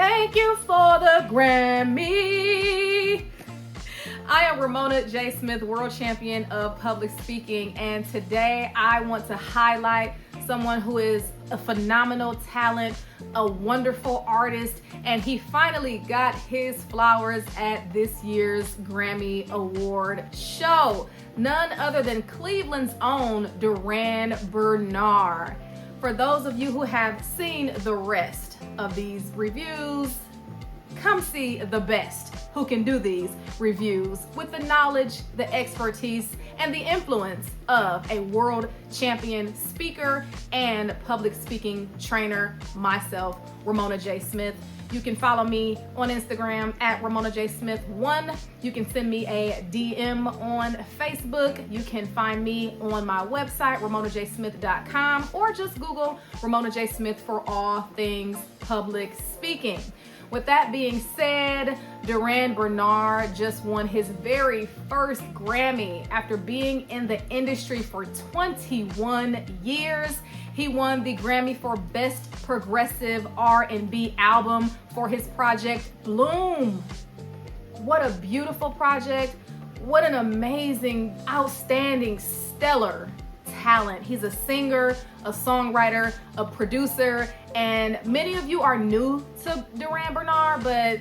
Thank you for the Grammy. I am Ramona J. Smith, world champion of public speaking, and today I want to highlight someone who is a phenomenal talent, a wonderful artist, and he finally got his flowers at this year's Grammy Award show. None other than Cleveland's own Durand Bernarr. For those of you who have seen the rest of these reviews, come see the best who can do these reviews with the knowledge, the expertise, and the influence of a world champion speaker and public speaking trainer, myself, Ramona J. Smith. You can follow me on Instagram at Ramona J. Smith 1. You can send me a DM on Facebook. You can find me on my website, ramonajsmith.com, or just Google Ramona J. Smith for all things public speaking. With that being said, Durand Bernarr just won his very first Grammy after being in the industry for 21 years. He won the Grammy for Best Progressive R&B Album for his project Bloom. What a beautiful project. What an amazing, outstanding, stellar talent. He's a singer, a songwriter, a producer, and many of you are new to Durand Bernarr, but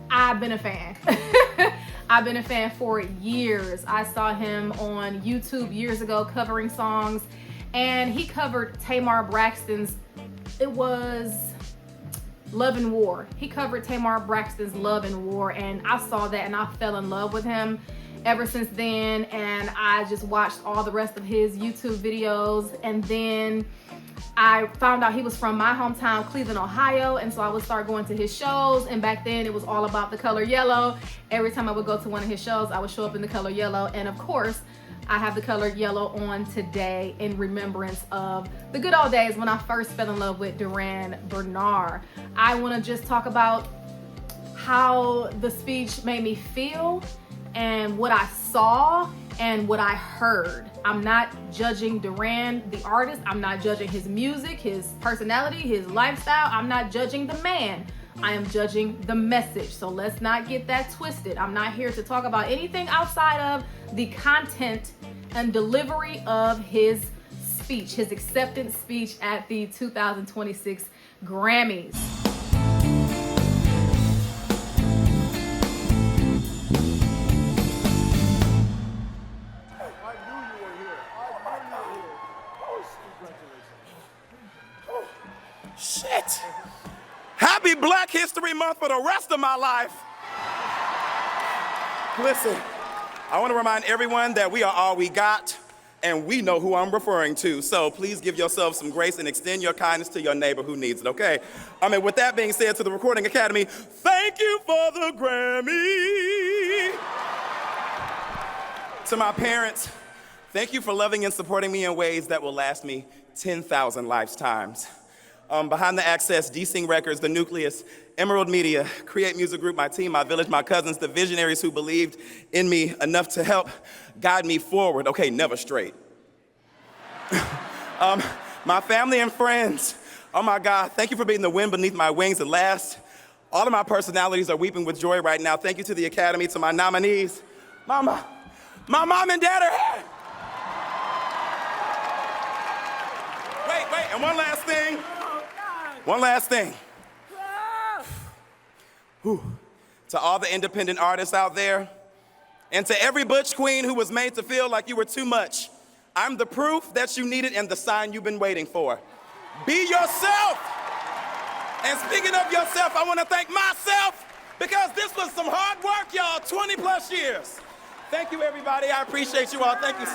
I've been a fan. I've been a fan for years. I saw him on YouTube years ago covering songs, and he covered Tamar Braxton's, it was Love and War. He covered Tamar Braxton's Love and War, and I saw that and I fell in love with him ever since then, and I just watched all the rest of his YouTube videos, and then I found out he was from my hometown, Cleveland, Ohio, and so I would start going to his shows, and back then it was all about the color yellow. Every time I would go to one of his shows, I would show up in the color yellow, and of course, I have the color yellow on today in remembrance of the good old days when I first fell in love with Durand Bernarr. I want to just talk about how the speech made me feel and what I saw and what I heard. I'm not judging Durand, the artist. I'm not judging his music, his personality, his lifestyle. I'm not judging the man. I am judging the message. So let's not get that twisted. I'm not here to talk about anything outside of the content and delivery of his speech, his acceptance speech at the 2026 Grammys. Shit. Happy Black History Month for the rest of my life. Listen, I want to remind everyone that we are all we got, and we know who I'm referring to. So please give yourself some grace and extend your kindness to your neighbor who needs it, okay? With that being said, to the Recording Academy, thank you for the Grammy. To my parents, thank you for loving and supporting me in ways that will last me 10,000 lifetimes. Behind the Access, D-Sing Records, The Nucleus, Emerald Media, Create Music Group, my team, my village, my cousins, the visionaries who believed in me enough to help guide me forward. Okay, never straight. My family and friends, oh my God, thank you for being the wind beneath my wings at last. All of my personalities are weeping with joy right now. Thank you to the Academy, to my nominees. My mom and dad are here. Wait, and one last thing. Whew. To all the independent artists out there, and to every butch queen who was made to feel like you were too much, I'm the proof that you need it and the sign you've been waiting for. Be yourself. And speaking of yourself, I want to thank myself, because this was some hard work, y'all, 20 plus years. Thank you, everybody. I appreciate you all. Thank you.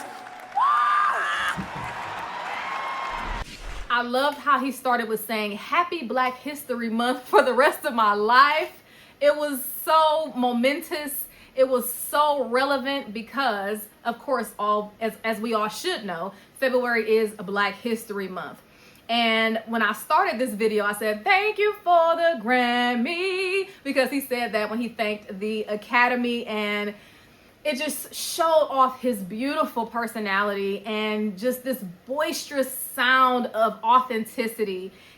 I loved how he started with saying Happy Black History Month for the rest of my life. It was so momentous. It was so relevant because, of course, as we all should know, February is a Black History Month. And when I started this video, I said, thank you for the Grammy, because he said that when he thanked the Academy, and it just showed off his beautiful personality and just this boisterous sound of authenticity.